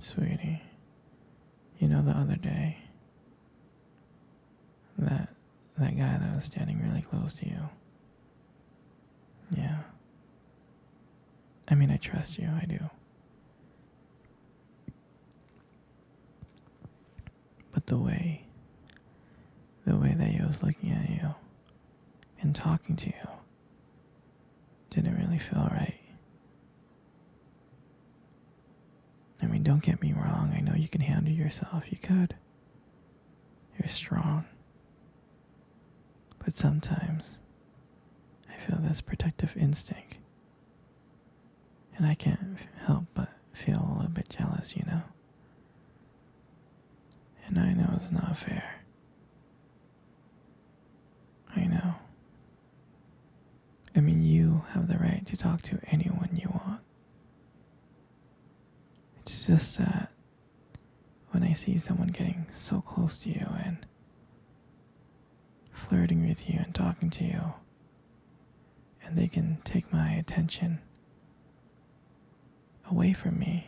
Sweetie, you know the other day, that that guy that was standing really close to you. Yeah. I mean, I trust you, I do. But the way that he was looking at you and talking to you didn't really feel right. I mean, don't get me wrong, I know you can handle yourself, you could. You're strong. But sometimes I feel this protective instinct. And I can't help but feel a little bit jealous, you know? And I know it's not fair. I know. I mean, you have the right to talk to anyone you want. It's just that when I see someone getting so close to you and flirting with you and talking to you, and they can take my attention away from me,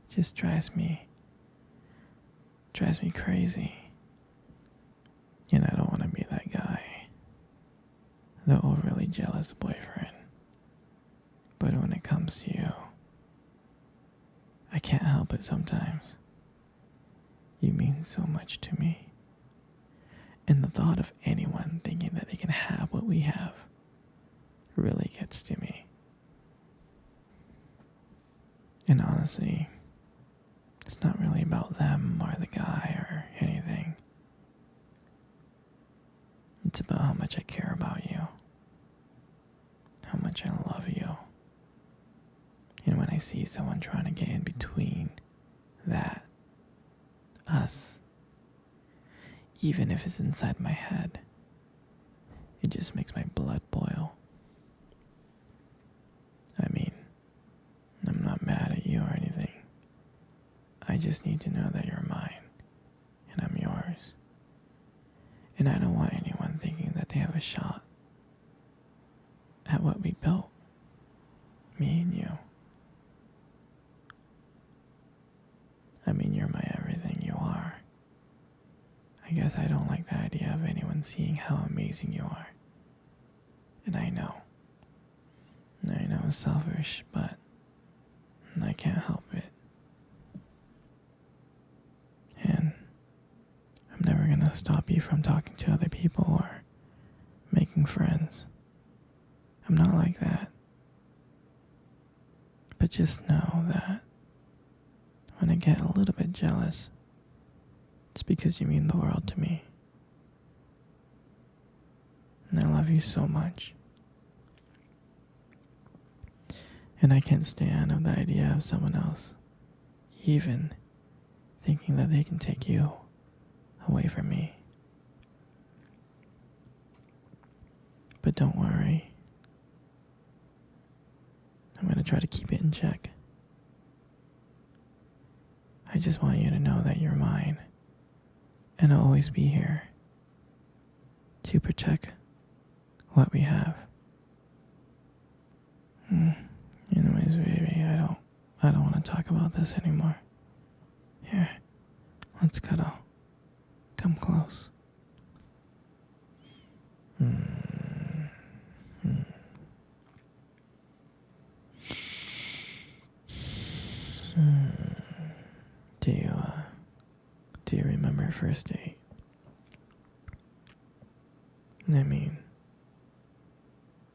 it just drives me crazy. And I don't want to be that guy, the overly jealous boyfriend. But when it comes to you, I can't help it sometimes. You mean so much to me. And the thought of anyone thinking that they can have what we have really gets to me. And honestly, it's not really about them or the guy or anything. It's about how much I care about you, how much I love you. And when I see someone trying to get in between that, us, even if it's inside my head, it just makes my blood boil. I mean, I'm not mad at you or anything. I just need to know that you're mine, and I'm yours. And I don't want anyone thinking that they have a shot at what we built, me and you. I mean, you're my everything, you are. I guess I don't like the idea of anyone seeing how amazing you are. And I know it's selfish, but I can't help it. And I'm never gonna stop you from talking to other people or making friends. I'm not like that. But just know that when I get a little bit jealous, it's because you mean the world to me. And I love you so much. And I can't stand of the idea of someone else even thinking that they can take you away from me. But don't worry. I'm going to try to keep it in check. I just want you to know that you're mine. And I'll always be here to protect what we have. Anyways, baby, I don't want to talk about this anymore. Here, let's cuddle. Come close. Do you remember first date? I mean,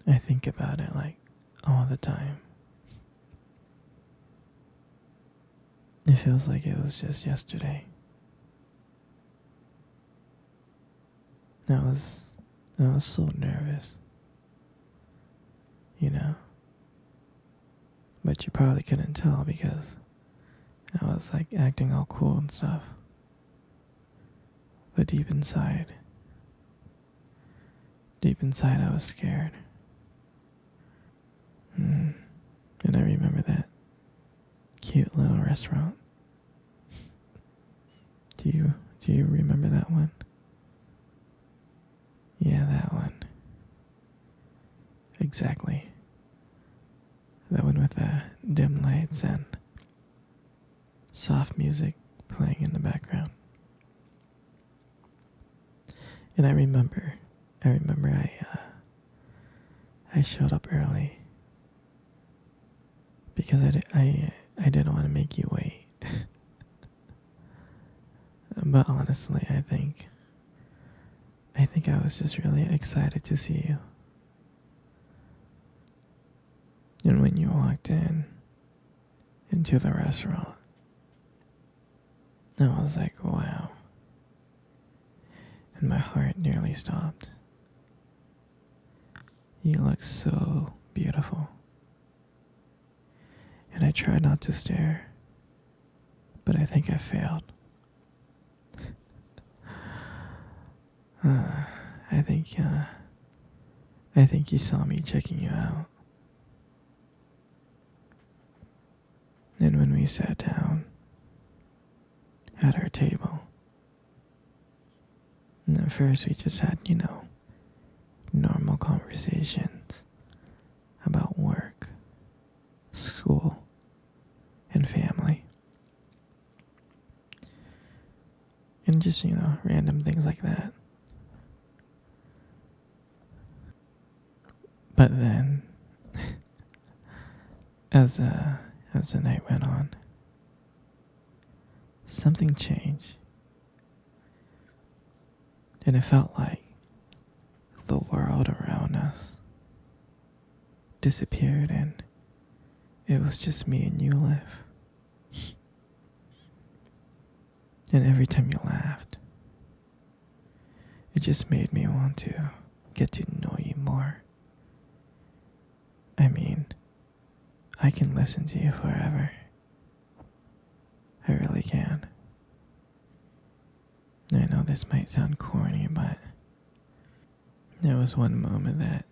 I think about it like all the time. It feels like it was just yesterday. I was so nervous, you know. But you probably couldn't tell because I was like acting all cool and stuff. But deep inside I was scared. And I remember that cute little restaurant. Do you remember that one? Yeah, that one. Exactly. That one with the dim lights and soft music playing in the background. And I showed up early because I didn't want to make you wait. But honestly, I think I was just really excited to see you. And when you walked into the restaurant, I was like, wow. And my heart nearly stopped. You look so beautiful. And I tried not to stare, but I think I failed. Uh, I think, uh, I think you saw me checking you out. And when we sat down at our table, and at first we just had, normal conversations about work, school, and family. And just, random things like that. But then, as the night went on, something changed. And it felt like the world around us disappeared and it was just me and you left. And every time you laughed, it just made me want to get to know you more. I mean, I can listen to you forever. I really can. I know this might sound corny, but there was one moment that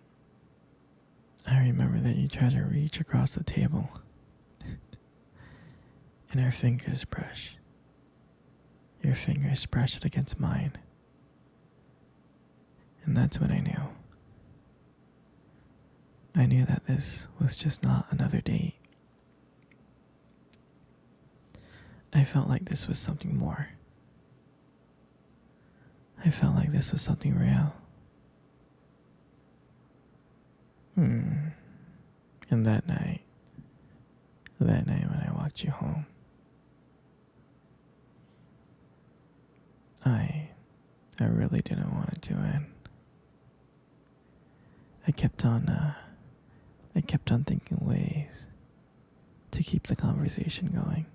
I remember that you tried to reach across the table and our fingers brushed. Your fingers brushed against mine. And that's when I knew. I knew that this was just not another date. I felt like this was something more. I felt like this was something real. And that night when I walked you home, I really didn't want it to end. I kept on thinking ways to keep the conversation going.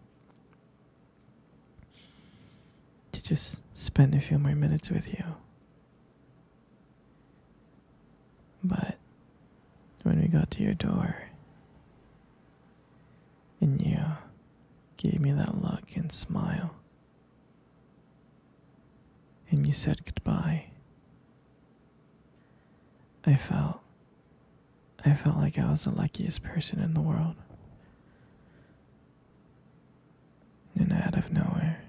To just spend a few more minutes with you. But when we got to your door, and you gave me that look and smile, and you said goodbye, I felt like I was the luckiest person in the world. And out of nowhere,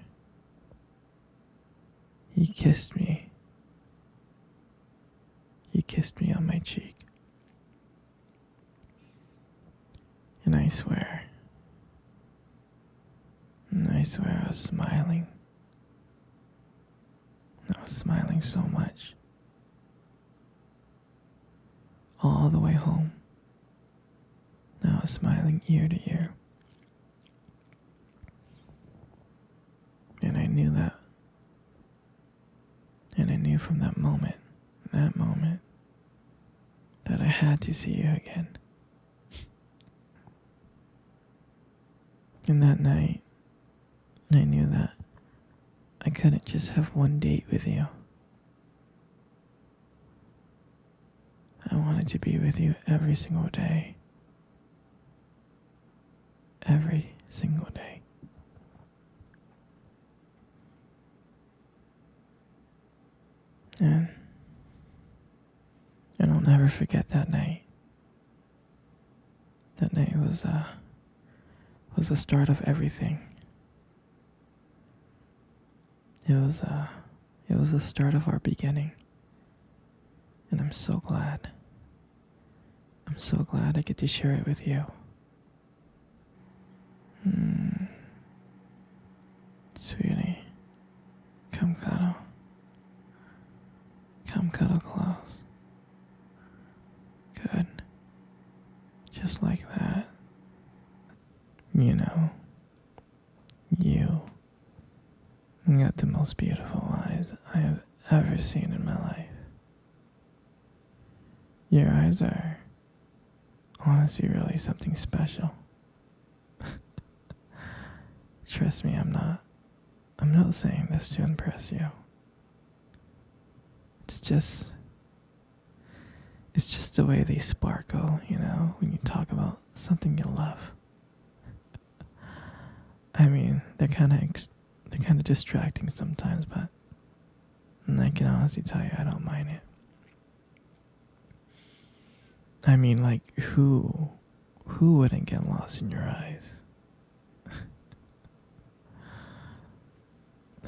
you kissed me. You kissed me on my cheek. And I swear I was smiling. I was smiling so much. All the way home. I was smiling ear to ear. And I knew that. And I knew from that moment, that I had to see you again. And that night, I knew that I couldn't just have one date with you. I wanted to be with you every single day. Every single day. And I'll never forget that night. That night was the start of everything. It was the start of our beginning. And I'm so glad. I'm so glad I get to share it with you. Sweetie, come cuddle. Come cuddle close. Good. Just like that. You know, you got the most beautiful eyes I have ever seen in my life. Your eyes are honestly really something special. Trust me, I'm not saying this to impress you. It's just the way they sparkle, you know, when you talk about something you love. I mean, they're kind of distracting sometimes, but I can honestly tell you I don't mind it. I mean, like, who wouldn't get lost in your eyes?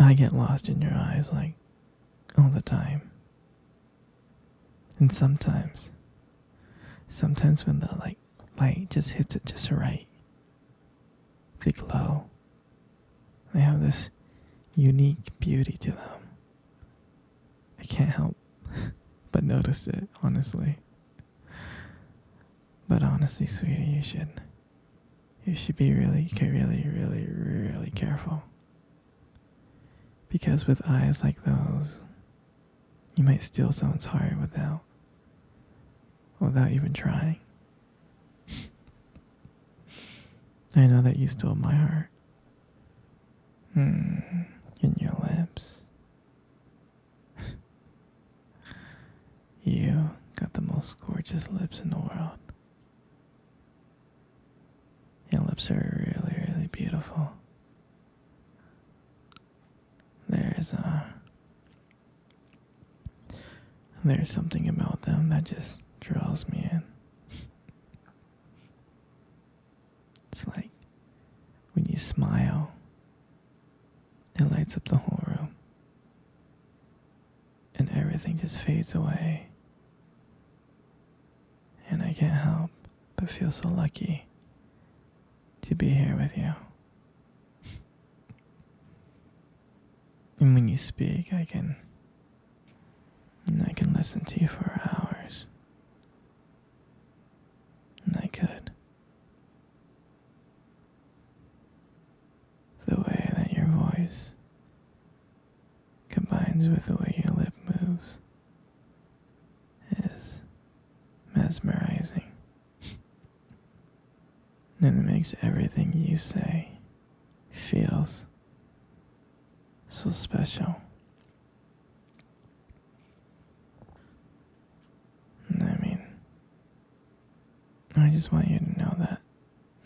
I get lost in your eyes, like, all the time. And sometimes when the light just hits it just right, they glow. They have this unique beauty to them. I can't help but notice it, honestly. But honestly, sweetie, you should be really, really, really, really careful. Because with eyes like those, you might steal someone's heart without even trying. I know that you stole my heart. In your lips. You got the most gorgeous lips in the world. Your lips are really, really beautiful. There's something about them that just draws me in. It's like when you smile, it lights up the whole room. And everything just fades away. And I can't help but feel so lucky to be here with you. And when you speak, I can listen to you for hours. And I could. The way that your voice combines with the way your lip moves is mesmerizing. And it makes everything you say feels so special. I mean, I just want you to know that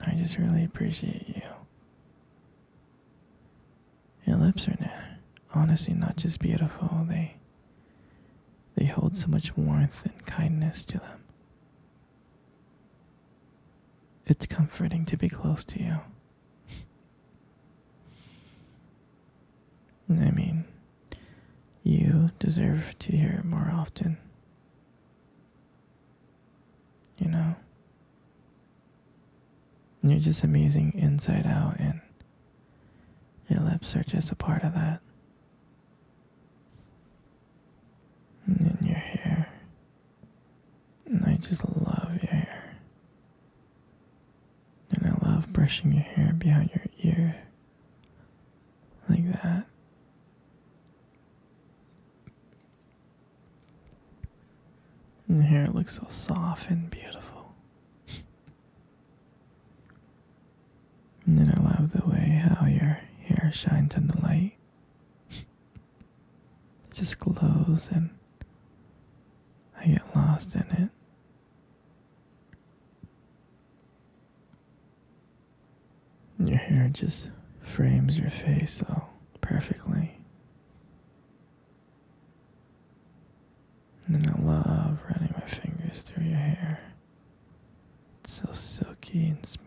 I just really appreciate you. Your lips are honestly not just beautiful, they hold so much warmth and kindness to them. It's comforting to be close to you. I mean, you deserve to hear it more often. You know? You're just amazing inside out, and your lips are just a part of that. And then your hair. And I just love your hair. And I love brushing your hair behind your ear. Like that. And the hair looks so soft and beautiful. And then I love the way how your hair shines in the light. It just glows and I get lost in it. And your hair just frames your face so perfectly. And then I love running my fingers through your hair. It's so silky and smooth.